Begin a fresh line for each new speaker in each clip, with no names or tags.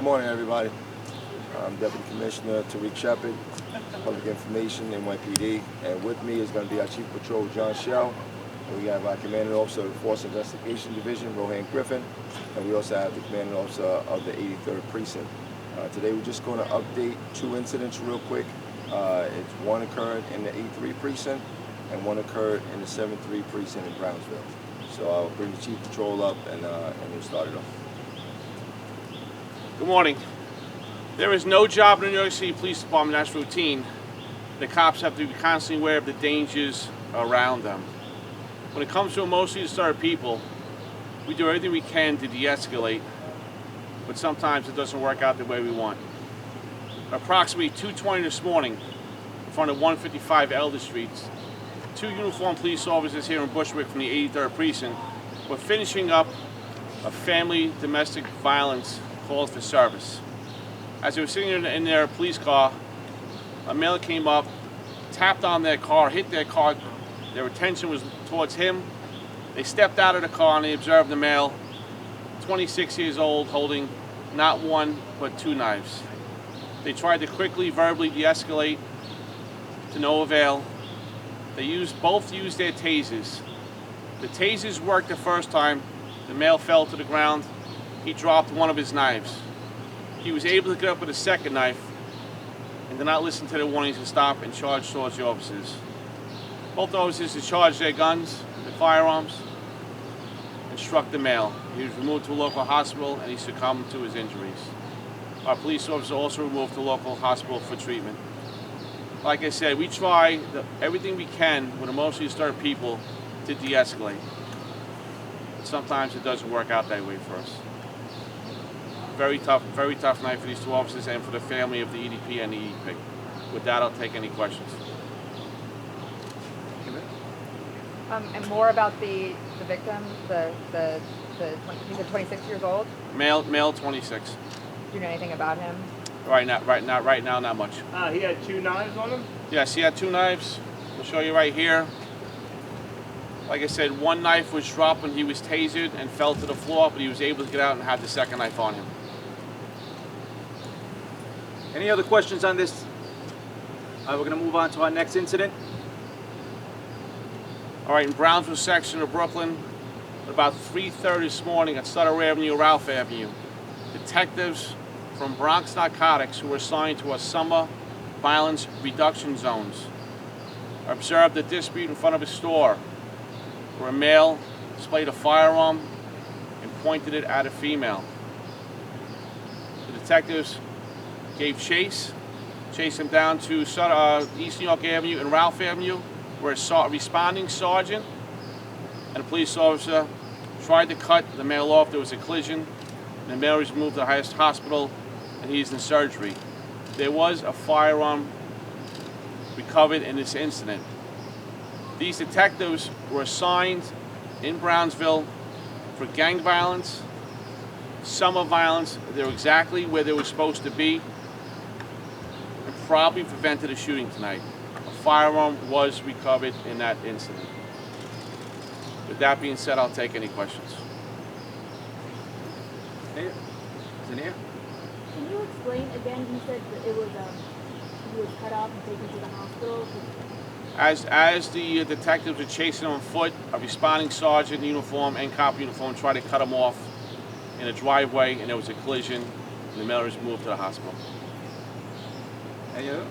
Good morning, everybody. I'm Deputy Commissioner Tariq Shepard, Public Information, NYPD, and with me is going to be our Chief Patrol, John Shell, and we have our Commanding Officer of the Force Investigation Division, Rohan Griffin, and we also have the Commanding Officer of the 83rd Precinct. Today we're just going to update two incidents real quick. One occurred in the 83 Precinct, and one occurred in the 73 Precinct in Brownsville. So I'll bring the Chief Patrol up and we'll start it off.
Good morning. There is no job in the New York City Police Department that's routine. The cops have to be constantly aware of the dangers around them. When it comes to emotionally disturbed people, we do everything we can to de-escalate, but sometimes it doesn't work out the way we want. Approximately 2:20 this morning, in front of 155 Elder Street, two uniformed police officers here in Bushwick from the 83rd Precinct were finishing up a family domestic violence call for service. As they were sitting in their police car, a male came up, tapped on their car, hit their car. Their attention was towards him. They stepped out of the car and they observed the male, 26 years old, holding not one but two knives. They tried to quickly verbally de-escalate, to no avail. They both used their tasers. The tasers worked the first time. The male fell to the ground. He dropped one of his knives. He was able to get up with a second knife and did not listen to the warnings to stop and charge towards the officers. Both officers discharged their guns, their firearms, and struck the male. He was removed to a local hospital and he succumbed to his injuries. Our police officer also removed to a local hospital for treatment. Like I said, we try everything we can with emotionally disturbed people to de-escalate. But sometimes it doesn't work out that way for us. Very tough night for these two officers and for the family of the EDP and the EDP. With that, I'll take any questions.
And more about the victim, he's 26 years old?
Male 26.
Do you know anything about him?
Right now, not much.
He had two knives on him?
Yes, he had two knives. I'll show you right here. Like I said, one knife was dropped when he was tasered and fell to the floor, but he was able to get out and have the second knife on him.
Any other questions on this? We're going to move on to our next incident.
All right, in Brownsville section of Brooklyn, at about 3:30 this morning at Sutter Avenue, Ralph Avenue, detectives from Bronx Narcotics who were assigned to our summer violence reduction zones observed a dispute in front of a store where a male displayed a firearm and pointed it at a female. The detectives gave chased him down to East New York Avenue and Ralph Avenue, where a responding sergeant and a police officer tried to cut the male off. There was a collision. The male was moved to the highest hospital, and he's in surgery. There was a firearm recovered in this incident. These detectives were assigned in Brownsville for gang violence, summer violence. They were exactly where they were supposed to be, and probably prevented a shooting tonight. A firearm was recovered in that incident. With that being said, I'll take any questions.
Zania?
Can you explain again? You said that it was he was cut off and taken to the hospital.
As the detectives were chasing him on foot, a responding sergeant in uniform and cop uniform tried to cut him off in a driveway, and there was a collision, and the male was moved to the hospital.
Any other?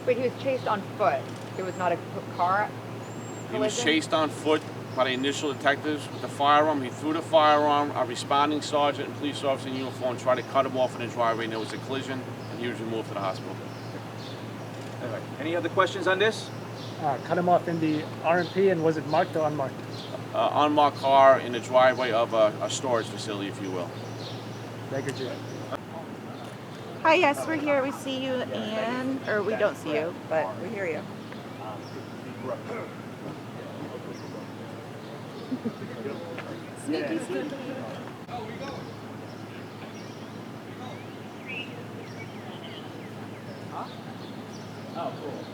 Wait, he was chased on foot. It was not a car collision?
He was chased on foot by the initial detectives with the firearm. He threw the firearm. A responding sergeant and police officer in uniform tried to cut him off in the driveway, and there was a collision, and he was removed to the hospital.
All right. Any other questions on this?
Cut him off in the RMP, and was it marked or unmarked?
Unmarked car in the driveway of a storage facility, if you will.
Thank you, Chief.
Hi, yes, we're here. We see you, or we don't see you, but we hear you. Sneaky, sneaky.
Oh, cool.